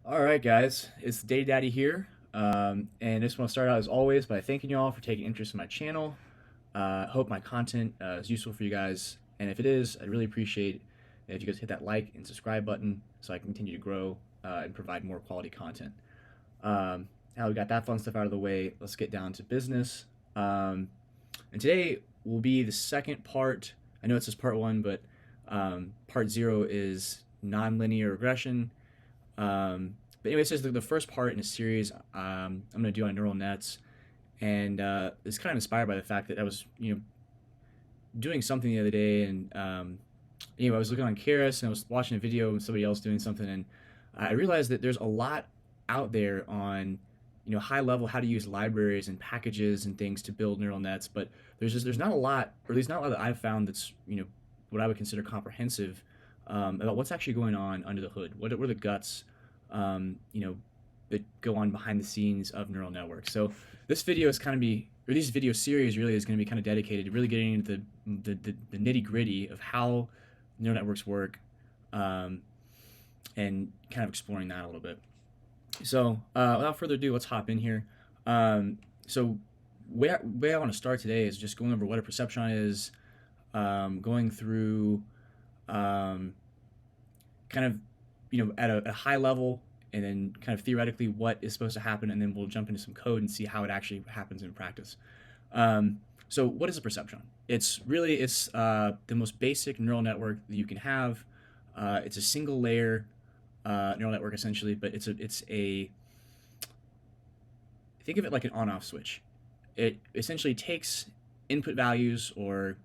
All right, guys, it's Day Daddy here, and I just want to start out as always by thanking you all for taking interest in my channel. Hope my content is useful for you guys, and if it is, I'd really appreciate it if you guys hit that like and subscribe button so I can continue to grow and provide more quality content. Now we got that fun stuff out of the way, let's get down to business. And today will be the second part. I know it says part one, but part zero is nonlinear regression. But anyway, this is the first part in a series I'm going to do on neural nets, and it's kind of inspired by the fact that I was, doing something the other day, and I was looking on Keras and I was watching a video of somebody else doing something, and I realized that there's a lot out there on, high level how to use libraries and packages and things to build neural nets, but there's not a lot, or at least not a lot that I've found that's what I would consider comprehensive about what's actually going on under the hood. What are the guts, that go on behind the scenes of neural networks. So this video is this video series really is going to be kind of dedicated to really getting into the nitty gritty of how neural networks work, and kind of exploring that a little bit. So without further ado, let's hop in here. So way I want to start today is just going over what a perceptron is, going through kind of at a high level, and then kind of theoretically what is supposed to happen, and then we'll jump into some code and see how it actually happens in practice. So what is a perceptron? It's the most basic neural network that you can have. It's a single layer neural network essentially, but it's a think of it like an on-off switch. It essentially takes input values, or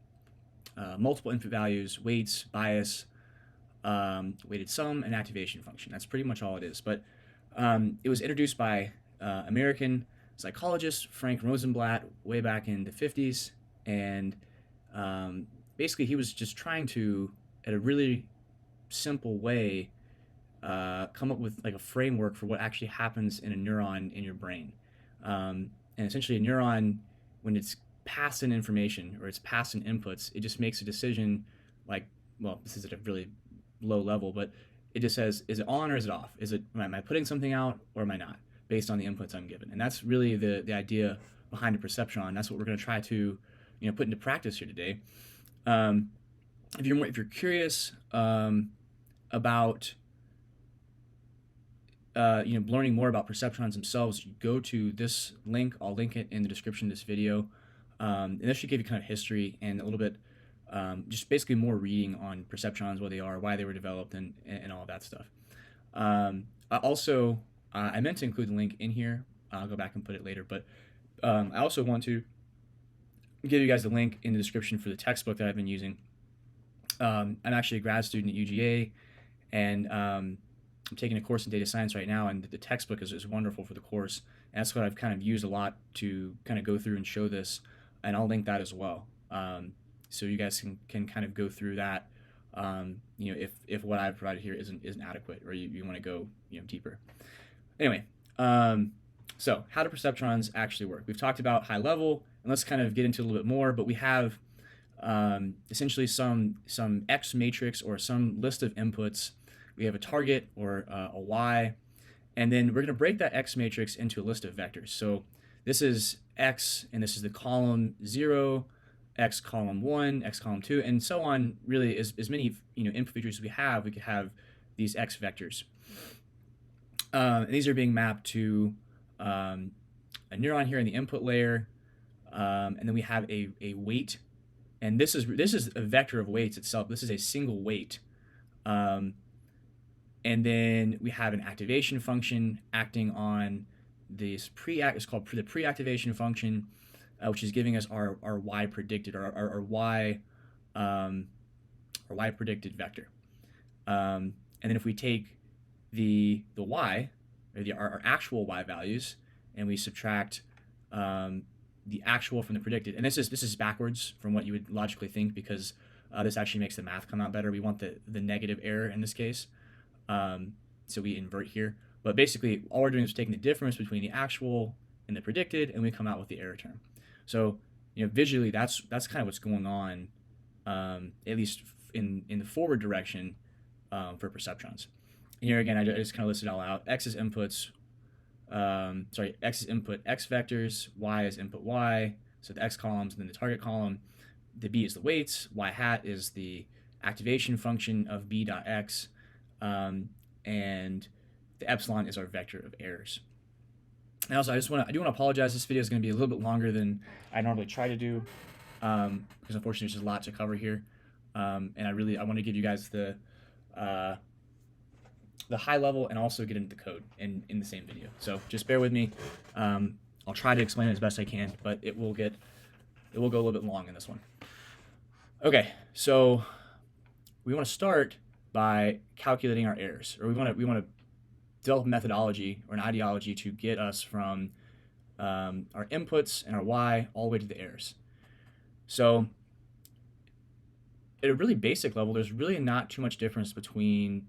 multiple input values, weights, bias, weighted sum, and activation function. That's pretty much all it is. But it was introduced by American psychologist Frank Rosenblatt way back in the 50s, and basically he was just trying to, at a really simple way, come up with like a framework for what actually happens in a neuron in your brain. And essentially a neuron, when it's passed in information or it's passed in inputs, it just makes a decision like, well, this is at a really low level, but it just says, is it on or is it off? Am I putting something out or am I not, based on the inputs I'm given? And that's really the idea behind a perceptron. That's what we're going to try to put into practice here today. If you're curious about learning more about perceptrons themselves, you go to this link. I'll link it in the description of this video, and this should give you kind of history and a little bit just basically more reading on perceptrons, what they are, why they were developed, and all of that stuff. I meant to include the link in here. I'll go back and put it later, but I also want to give you guys the link in the description for the textbook that I've been using. I'm actually a grad student at UGA, and I'm taking a course in data science right now, and the textbook is wonderful for the course, and that's what I've kind of used a lot to kind of go through and show this, and I'll link that as well. So you guys can kind of go through that, if what I've provided here isn't adequate, or you want to go deeper. Anyway, so how do perceptrons actually work? We've talked about high level, and let's kind of get into a little bit more. But we have essentially some X matrix, or some list of inputs. We have a target, or a Y, and then we're going to break that X matrix into a list of vectors. So this is X, and this is the column 0, X column 1, X column 2, and so on. Really, as many input features as we could have these X vectors. And these are being mapped to a neuron here in the input layer, and then we have a weight, and this is a vector of weights itself. This is a single weight, and then we have an activation function acting on this it's called the pre-activation function, which is giving us our Y predicted, or our Y predicted vector. And then if we take the Y, or our actual Y values, and we subtract the actual from the predicted, and this is backwards from what you would logically think, because this actually makes the math come out better. We want the negative error in this case, so we invert here. But basically, all we're doing is taking the difference between the actual and the predicted, and we come out with the error term. So visually, that's kind of what's going on, at least in the forward direction, for perceptrons. And here again, I just kind of listed it all out. X is inputs, X is input X vectors, Y is input Y, so the X columns and then the target column. The B is the weights, Y hat is the activation function of B.X, and the epsilon is our vector of errors. And also, I do want to apologize. This video is going to be a little bit longer than I normally try to do, because unfortunately there's just a lot to cover here, and I want to give you guys the high level and also get into the code in the same video. So just bear with me. I'll try to explain it as best I can, but it will go a little bit long in this one. Okay, so we want to start by calculating our errors, or we want to develop a methodology or an ideology to get us from our inputs and our Y all the way to the errors. So at a really basic level, there's really not too much difference between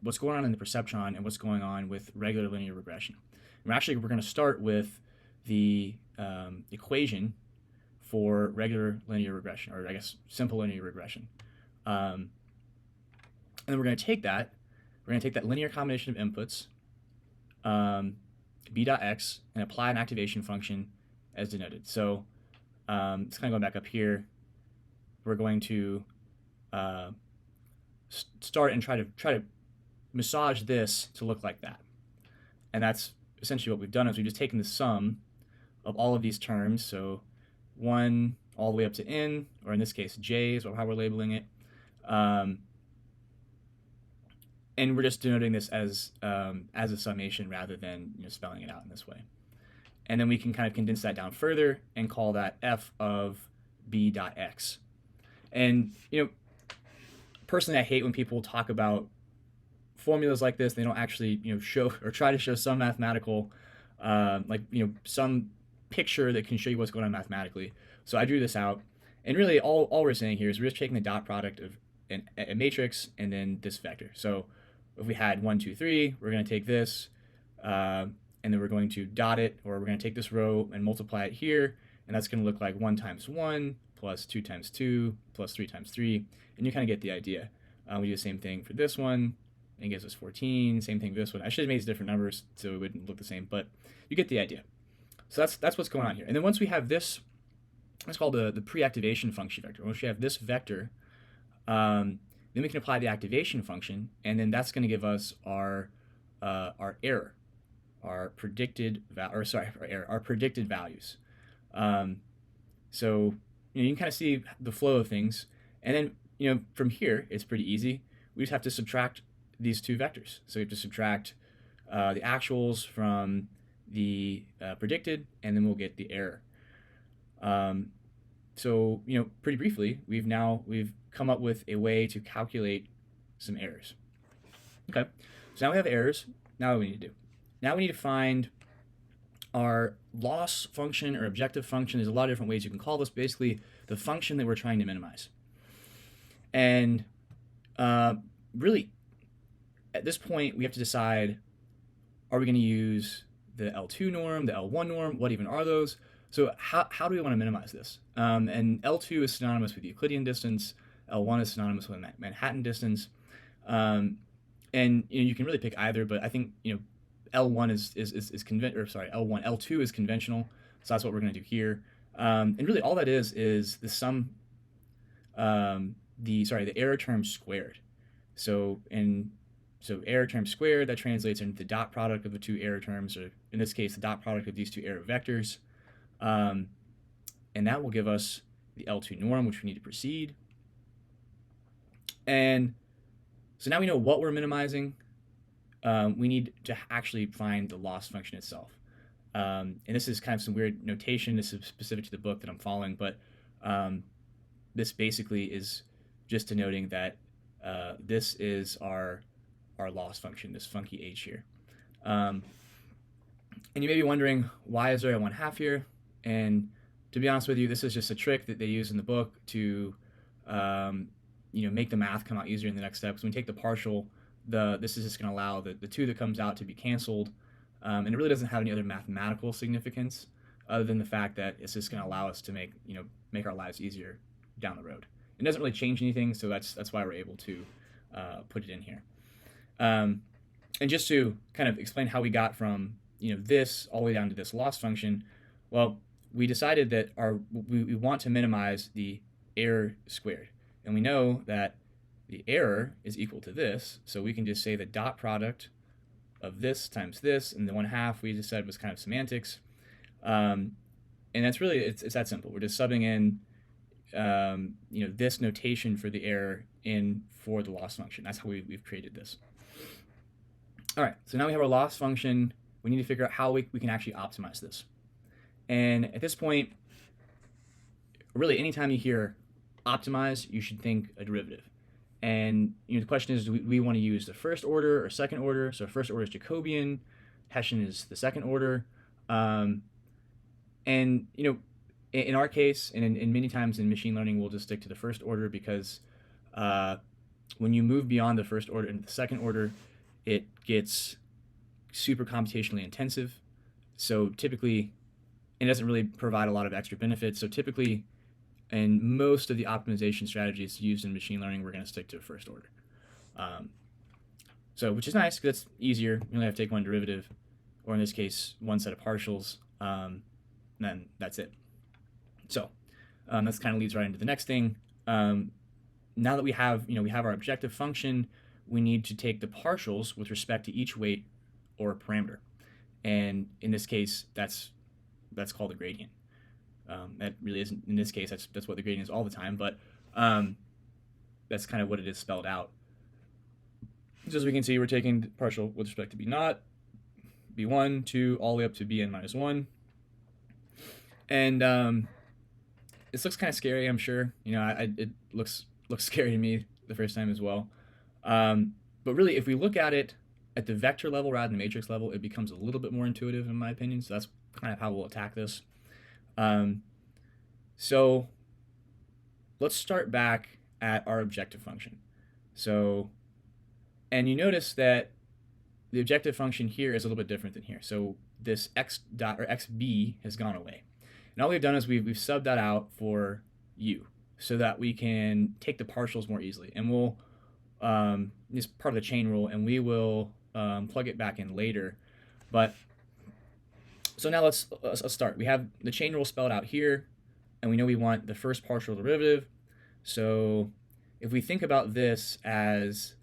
what's going on in the perceptron and what's going on with regular linear regression. And we're going to start with the equation for regular linear regression, or I guess simple linear regression. And then we're going to take that linear combination of inputs, B.X, and apply an activation function as denoted. So it's kind of going back up here. We're going to start and try to massage this to look like that. And that's essentially what we've done, is we've just taken the sum of all of these terms, so 1 all the way up to n, or in this case j is how we're labeling it, and we're just denoting this as a summation rather than spelling it out in this way. And then we can kind of condense that down further and call that f of b.x. And personally, I hate when people talk about formulas like this. They don't actually show or try to show some mathematical some picture that can show you what's going on mathematically. So I drew this out, and really all we're saying here is we're just taking the dot product of a matrix and then this vector. So if we had 1, 2, 3, we're going to take this and then we're going to dot it, or we're going to take this row and multiply it here, and that's going to look like 1 times 1 plus 2 times 2 plus 3 times 3, and you kind of get the idea. We do the same thing for this one, and it gives us 14. Same thing for this one. I should have made these different numbers so it wouldn't look the same, but you get the idea. So that's what's going on here. And then once we have this, it's called the pre-activation function vector. Once we have this vector, then we can apply the activation function, and then that's going to give us our error, our predicted values. So you can kind of see the flow of things, and then from here it's pretty easy. We just have to subtract these two vectors. So we have to subtract the actuals from the predicted, and then we'll get the error. So pretty briefly, we've come up with a way to calculate some errors. Okay, so now we have errors. Now what do we need to do? Now we need to find our loss function or objective function. There's a lot of different ways you can call this. Basically, the function that we're trying to minimize. And really, at this point, we have to decide: are we going to use the L2 norm, the L1 norm? What even are those? So how do we want to minimize this? And L2 is synonymous with Euclidean distance. L1 is synonymous with Manhattan distance. And you can really pick either, but I think L1 L2 is conventional. So that's what we're going to do here. And really, all that is the sum, the error term squared. So error term squared, that translates into the dot product of the two error terms, or in this case, the dot product of these two error vectors. And that will give us the L2 norm, which we need to proceed. And so now we know what we're minimizing. We need to actually find the loss function itself. And this is kind of some weird notation. This is specific to the book that I'm following, but this basically is just denoting that this is our loss function, this funky h here. And you may be wondering, why is there a 1/2 here? And to be honest with you, this is just a trick that they use in the book to make the math come out easier in the next step. Because when we take the partial, this is just going to allow the 2 that comes out to be canceled, and it really doesn't have any other mathematical significance other than the fact that it's just going to allow us to make our lives easier down the road. It doesn't really change anything, so that's why we're able to put it in here. And just to kind of explain how we got from this all the way down to this loss function, well, we decided that we want to minimize the error squared, and we know that the error is equal to this, so we can just say the dot product of this times this, and the 1/2 we just said was kind of semantics, and that's really it's that simple. We're just subbing in this notation for the error in for the loss function. That's how we've created this. All right, so now we have our loss function. We need to figure out how we can actually optimize this. And at this point, really anytime you hear optimize, you should think a derivative. And the question is, do we want to use the first order or second order? So first order is Jacobian, Hessian is the second order. And in our case, and in many times in machine learning, we'll just stick to the first order because when you move beyond the first order into the second order, it gets super computationally intensive. So typically, it doesn't really provide a lot of extra benefits. So typically, in most of the optimization strategies used in machine learning, we're going to stick to first order. So which is nice because it's easier. You only have to take one derivative, or in this case, one set of partials, and then that's it. So this kind of leads right into the next thing. Now that we have our objective function, we need to take the partials with respect to each weight or parameter, and in this case, that's called a gradient. That really isn't, in this case, that's what the gradient is all the time, but that's kind of what it is spelled out. So as we can see, we're taking the partial with respect to b naught, b1, 2, all the way up to bn minus 1. And this looks kind of scary, I'm sure. It looks scary to me the first time as well. But really, if we look at it at the vector level rather than the matrix level, it becomes a little bit more intuitive in my opinion. So that's kind of how we'll attack this. So let's start back at our objective function. So, and you notice that the objective function here is a little bit different than here. So this x dot or xb has gone away. And all we've done is we've subbed that out for u so that we can take the partials more easily. And we'll, this is part of the chain rule, and we will plug it back in later. But so now let's start. We have the chain rule spelled out here, and we know we want the first partial derivative. So if we think about this as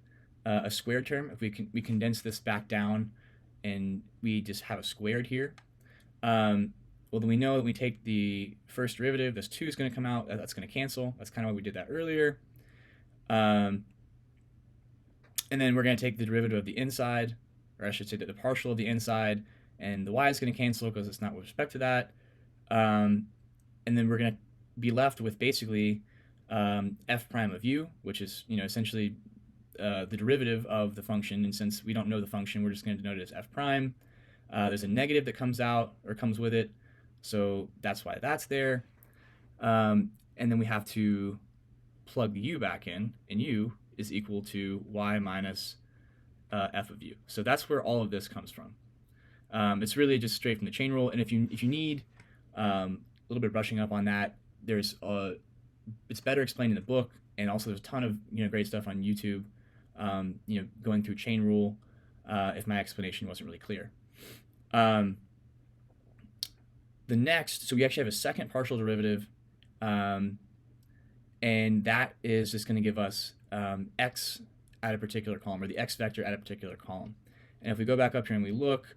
a squared term, if we condense this back down and we just have a squared here, well, then we know that we take the first derivative, this 2 is going to come out, that's going to cancel. That's kind of why we did that earlier. And then we're going to take the derivative of the inside, or I should say that the partial of the inside, and the y is going to cancel because it's not with respect to that. And then we're going to be left with basically f prime of u, which is essentially the derivative of the function. And since we don't know the function, we're just going to denote it as f prime. There's a negative that comes out or comes with it, so that's why that's there. And then we have to plug the u back in, and u is equal to y minus f of u. So that's where all of this comes from. It's really just straight from the chain rule. And if you need a little bit of brushing up on that, there's it's better explained in the book, and also there's a ton of great stuff on YouTube. Going through chain rule, if my explanation wasn't really clear. The next, so we actually have a second partial derivative, and that is just going to give us x at a particular column, or the x vector at a particular column. And if we go back up here and we look,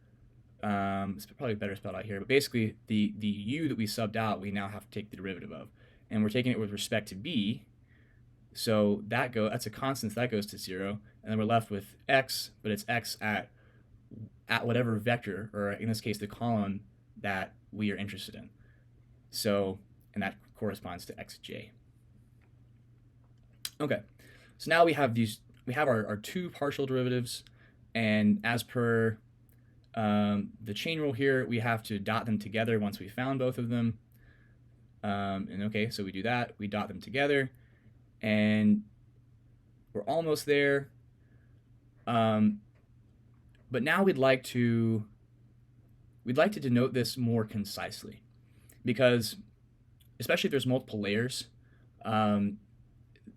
it's probably better spelled out here, but basically the u that we subbed out, we now have to take the derivative of, and we're taking it with respect to b. So that's a constant, so that goes to 0, and then we're left with x, but it's x at whatever vector, or in this case the column that we are interested in. So, and that corresponds to xj. Okay, so now we have our two partial derivatives, and as per the chain rule here, we have to dot them together once we found both of them. And okay, so we do that, we dot them together, and we're almost there. But now we'd like to denote this more concisely, because especially if there's multiple layers,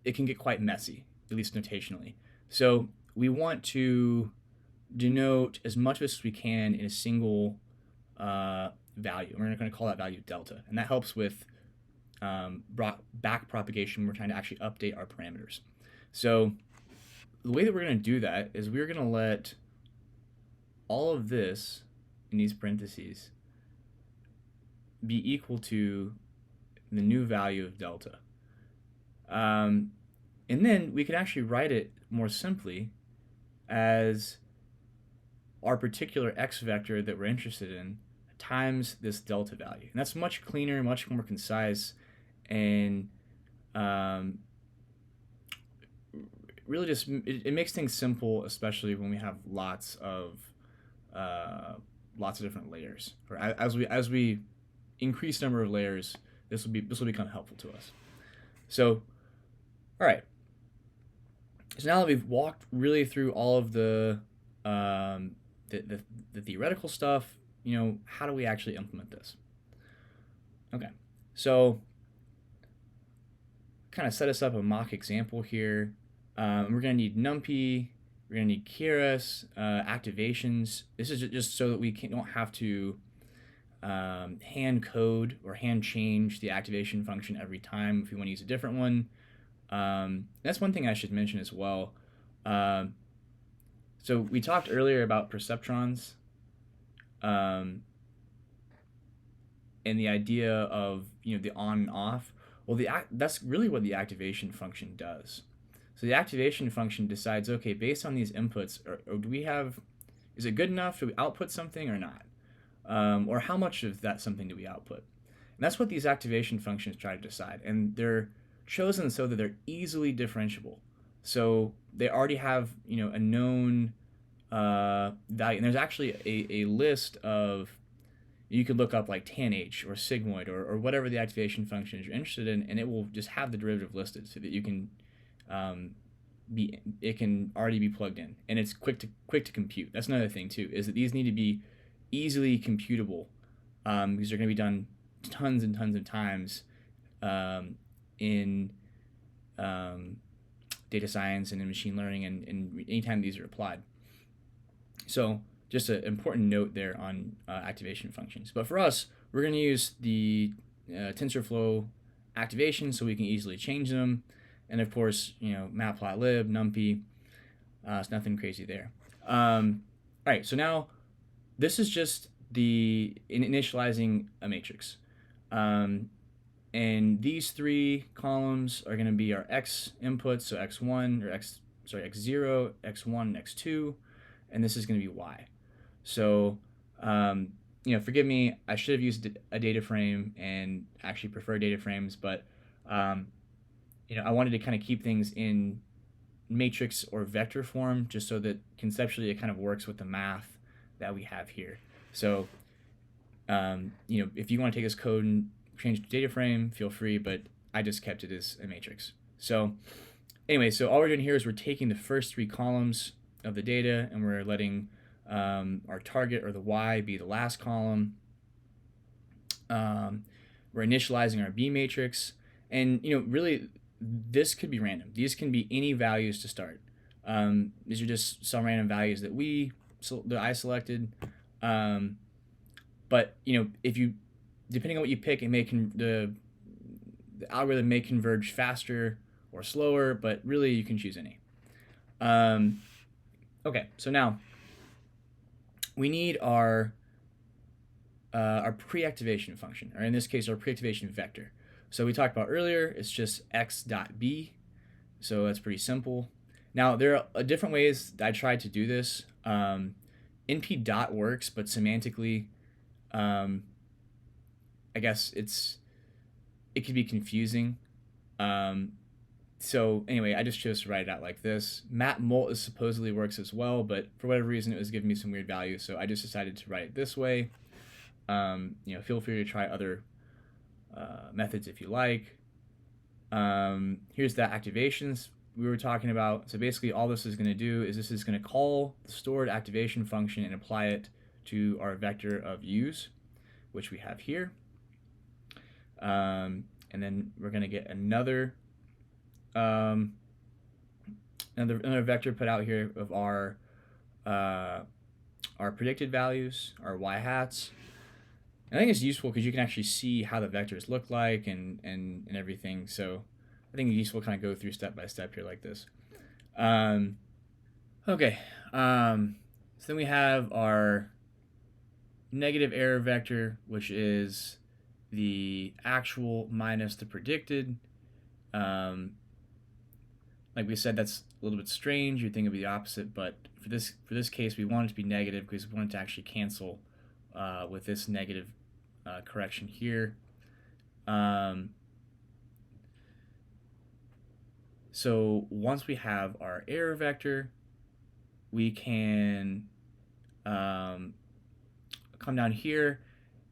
it can get quite messy, at least notationally. So we want to denote as much of this as we can in a single value. We're going to call that value delta, and that helps with back propagation. We're trying to actually update our parameters. So the way that we're going to do that is we're going to let all of this in these parentheses be equal to the new value of delta. And then we can actually write it more simply as our particular x vector that we're interested in times this delta value. And that's much cleaner, much more concise, and really just it makes things simple, especially when we have lots of different layers. Or as we increase number of layers, this will become helpful to us. So, all right. So now that we've walked really through all of the theoretical stuff, how do we actually implement this? Okay, so kind of set us up a mock example here. We're going to need NumPy, we're going to need keras, activations. This is just so that we don't have to hand code or hand change the activation function every time if we want to use a different one. That's one thing I should mention as well. So we talked earlier about perceptrons, and the idea of the on and off. Well, that's really what the activation function does. So the activation function decides, okay, based on these inputs, or do we have, is it good enough? Do we output something or not? Or how much of that something do we output? And that's what these activation functions try to decide. And they're chosen so that they're easily differentiable. So they already have a known value. And there's actually a list of, you could look up like tanh or sigmoid or whatever the activation function is you're interested in, and it will just have the derivative listed so that you can it can already be plugged in, and it's quick to compute. That's another thing too, is that these need to be easily computable, because they're going to be done tons and tons of times in data science and in machine learning, and anytime these are applied. So just an important note there on activation functions. But for us, we're going to use the TensorFlow activation so we can easily change them. And of course, matplotlib, NumPy, it's nothing crazy there. All right, so now this is just the initializing a matrix. And these three columns are going to be our x inputs, so x1 or x0, x1, and x2, and this is going to be y. So, forgive me, I should have used a data frame and actually prefer data frames, but, I wanted to kind of keep things in matrix or vector form just so that conceptually it kind of works with the math that we have here. So, if you want to take this code and change it to data frame, feel free, but I just kept it as a matrix. So, anyway, so all we're doing here is we're taking the first three columns of the data and we're letting our target, or the y, be the last column. We're initializing our B matrix, and really this could be random. These can be any values to start. These are just some random values that I selected. But if you, depending on what you pick, it may the algorithm may converge faster or slower, but really you can choose any. Okay, so now we need our pre-activation function, or in this case, our pre-activation vector. So we talked about earlier, it's just x.b, so that's pretty simple. Now, there are different ways that I tried to do this. NP dot works, but semantically, I guess it could be confusing. So anyway, I just chose to write it out like this. Mat molt supposedly works as well, but for whatever reason, it was giving me some weird values, so I just decided to write it this way. Feel free to try other methods if you like. Here's the activations we were talking about. So basically, all this is going to do is this is going to call the stored activation function and apply it to our vector of u's, which we have here. And then we're going to get another another vector put out here of uh, our predicted values, our y hats. And I think it's useful because you can actually see how the vectors look like and everything. So I think it's useful to kind of go through step by step here like this. Okay. So then we have our negative error vector, which is the actual minus the predicted. Like we said, that's a little bit strange. You'd think it'd be the opposite, but for this case, we want it to be negative because we want it to actually cancel with this negative correction here. So once we have our error vector, we can come down here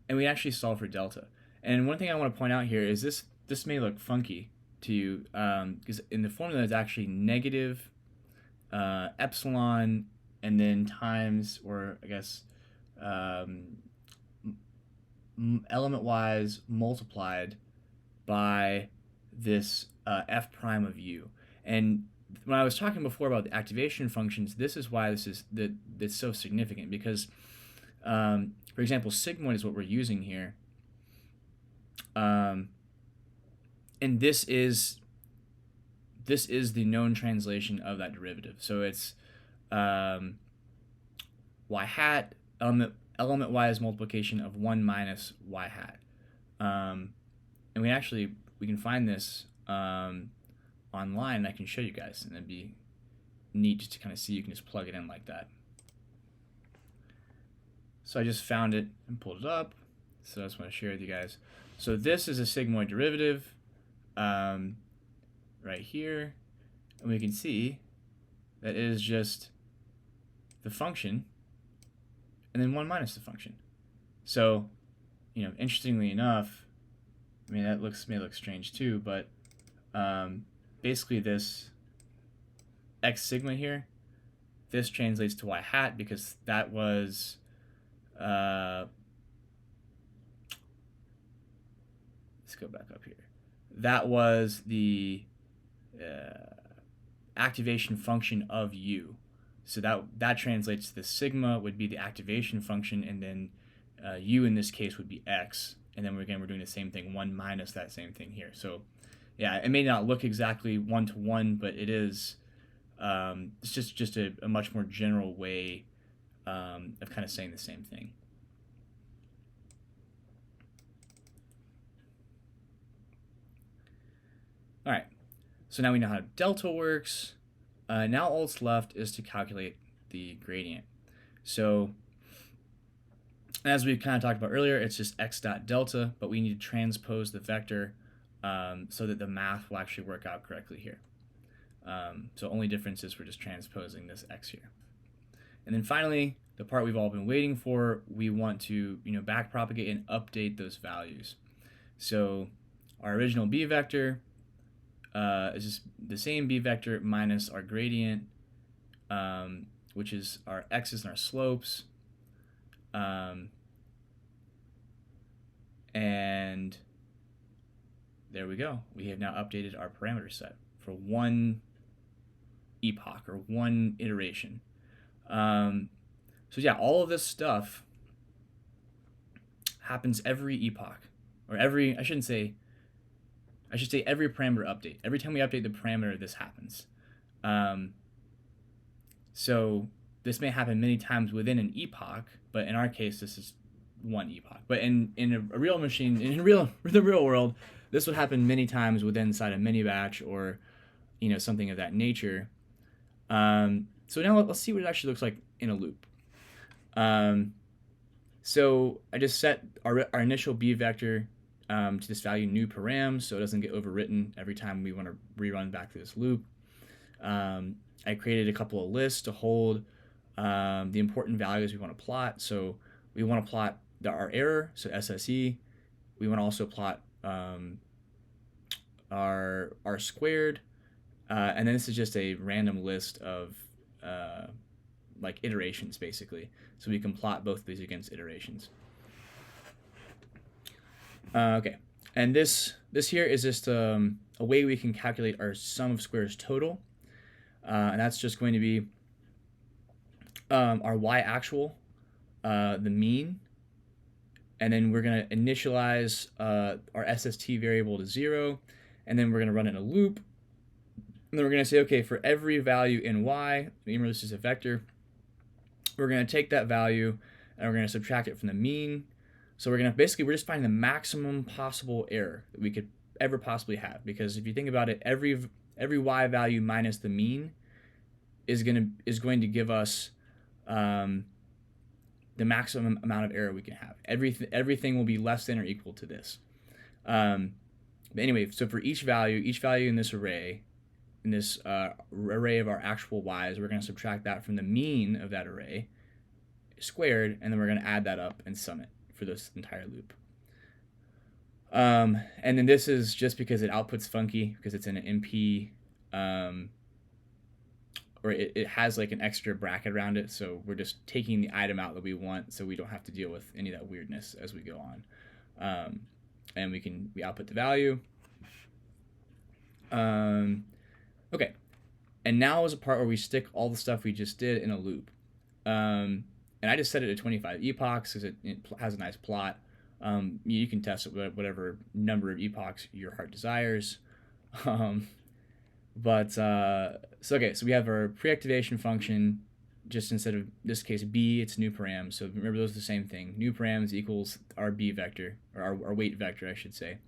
and we actually solve for delta. And one thing I want to point out here is this may look funky to you because in the formula it's actually negative epsilon and then times, or I guess element-wise multiplied by this f prime of u. And when I was talking before about the activation functions, this is why that's so significant, because for example, sigmoid is what we're using here, and this is the known translation of that derivative. So it's y hat element-wise multiplication of 1 minus y hat. And we can find this online. I can show you guys, and it'd be neat just to kind of see. You can just plug it in like that. So I just found it and pulled it up. So I just want to share with you guys. So this is a sigmoid derivative right here. And we can see that it is just the function and then 1 minus the function. So, interestingly enough, I mean, that may look strange too, but basically this x sigma here, this translates to y hat because that was let's go back up here. That was the activation function of u. So that translates to the sigma would be the activation function, and then u in this case would be x. And then we're doing the same thing, 1 minus that same thing here. So yeah, it may not look exactly one-to-one, but it is. It's just a much more general way of kind of saying the same thing. All right, so now we know how delta works. Now all that's left is to calculate the gradient. So as we kind of talked about earlier, it's just x dot delta, but we need to transpose the vector so that the math will actually work out correctly here. So only difference is we're just transposing this x here. And then finally, the part we've all been waiting for, we want to backpropagate and update those values. So our original b vector is just the same b vector minus our gradient, which is our x's and our slopes. And there we go. We have now updated our parameter set for one epoch or one iteration. So yeah, all of this stuff happens every epoch, or I should say every parameter update. Every time we update the parameter, this happens. So this may happen many times within an epoch, but in our case, this is one epoch. But in a real machine, in the real world, this would happen many times within inside a mini batch or something of that nature. So now let's see what it actually looks like in a loop. So I just set our initial b vector to this value new param, so it doesn't get overwritten every time we want to rerun back through this loop. I created a couple of lists to hold the important values we want to plot. So we want to plot our error, so SSE. We want to also plot our squared, and then this is just a random list of like iterations basically. So we can plot both of these against iterations. Okay, and this here is just a way we can calculate our sum of squares total. And that's just going to be our y actual, the mean, and then we're going to initialize our SST variable to 0, and then we're going to run it in a loop, and then we're going to say, okay, for every value in y, remember this is a vector, we're going to take that value and we're going to subtract it from the mean. So we're going to basically, we're just finding the maximum possible error that we could ever possibly have, because if you think about it, every y value minus the mean is going to give us the maximum amount of error we can have. Everything will be less than or equal to this. But anyway, so for each value in this array, array of our actual y's, we're going to subtract that from the mean of that array squared, and then we're going to add that up and sum it for this entire loop. And then this is just because it outputs funky, because it's in an MP, or it has like an extra bracket around it, so we're just taking the item out that we want, so we don't have to deal with any of that weirdness as we go on. And we output the value. Okay, and now is a part where we stick all the stuff we just did in a loop. And I just set it to 25 epochs because it has a nice plot. You can test it with whatever number of epochs your heart desires. So we have our pre-activation function, just instead of this case b, it's new param. So remember, those are the same thing. New params equals our b vector, or our weight vector, I should say.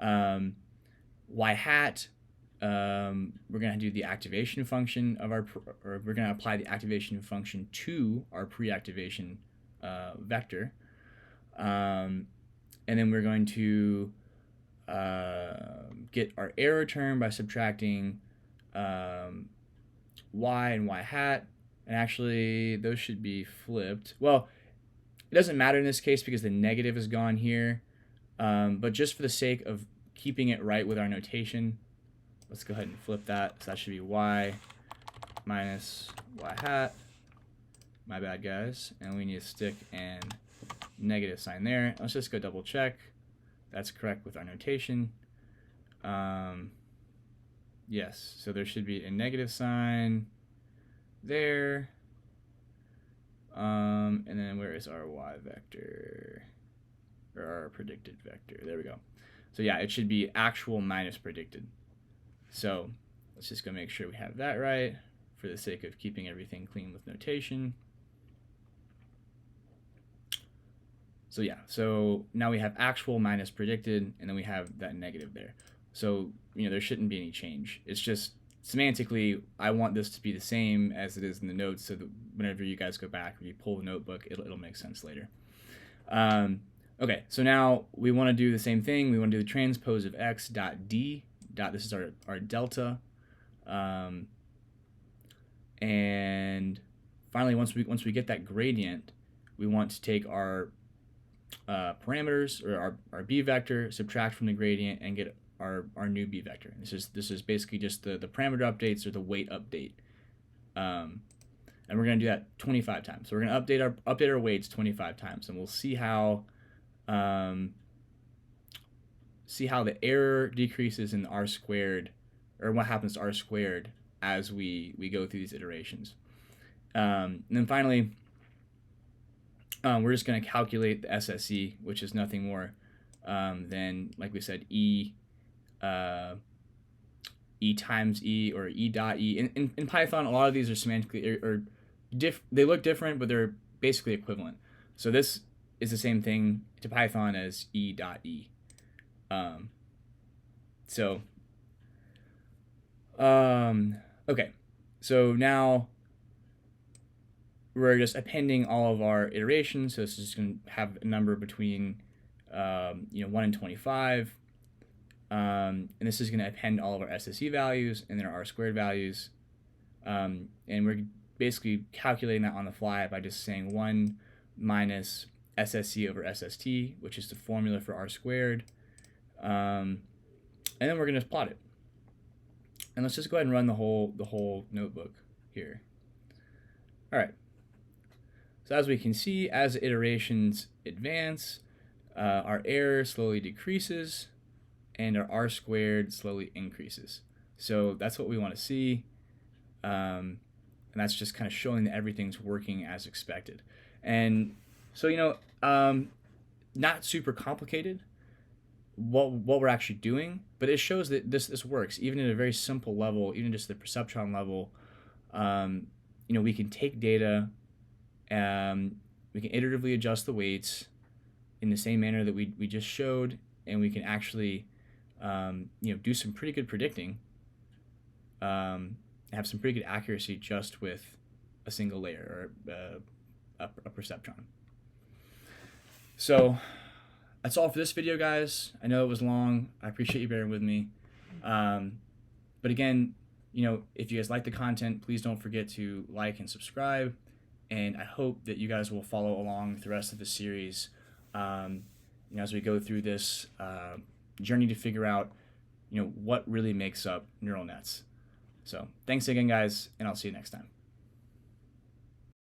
Y hat, we're going to do the activation function of or we're going to apply the activation function to our pre-activation vector. And then we're going to get our error term by subtracting y and y hat. And actually, those should be flipped. Well, it doesn't matter in this case because the negative is gone here. But just for the sake of keeping it right with our notation, let's go ahead and flip that. So that should be y minus y hat. My bad, guys. And we need to stick an negative sign there. Let's just go double check. That's correct with our notation. Yes, so there should be a negative sign there. And then where is our y vector? Or our predicted vector. There we go. So yeah, it should be actual minus predicted. So let's just go make sure we have that right for the sake of keeping everything clean with notation. So yeah, so now we have actual minus predicted, and then we have that negative there. So, there shouldn't be any change. It's just semantically, I want this to be the same as it is in the notes, so that whenever you guys go back, or you pull the notebook, it'll make sense later. Okay, so now we want to do the same thing. We want to do the transpose of x dot d dot. This is our delta. And finally, once we get that gradient, we want to take our parameters, or our b vector, subtract from the gradient, and get our new b vector. This is basically just the parameter updates, or the weight update. And we're going to do that 25 times. So we're going to update our weights 25 times, and we'll see how the error decreases in r squared, or what happens to r squared as we go through these iterations. And then finally, we're just going to calculate the SSE, which is nothing more than, like we said, E times E, or E dot E. In Python, a lot of these are semantically, they look different, but they're basically equivalent. So this is the same thing to Python as E dot E. Okay, so now we're just appending all of our iterations. So this is going to have a number between 1 and 25. And this is going to append all of our SSE values and then our r squared values. And we're basically calculating that on the fly by just saying 1 minus SSE over SST, which is the formula for r squared. And then we're going to plot it. And let's just go ahead and run the whole notebook here. All right. So as we can see, as iterations advance, our error slowly decreases, and our r squared slowly increases. So that's what we want to see. And that's just kind of showing that everything's working as expected. And so, not super complicated what we're actually doing, but it shows that this works even at a very simple level, even just the perceptron level. We can take data, we can iteratively adjust the weights in the same manner that we just showed, and we can actually do some pretty good predicting, have some pretty good accuracy just with a single layer or a perceptron. So that's all for this video, guys. I know it was long. I appreciate you bearing with me. But again, if you guys like the content, please don't forget to like and subscribe. And I hope that you guys will follow along with the rest of the series as we go through this journey to figure out what really makes up neural nets. So thanks again, guys, and I'll see you next time.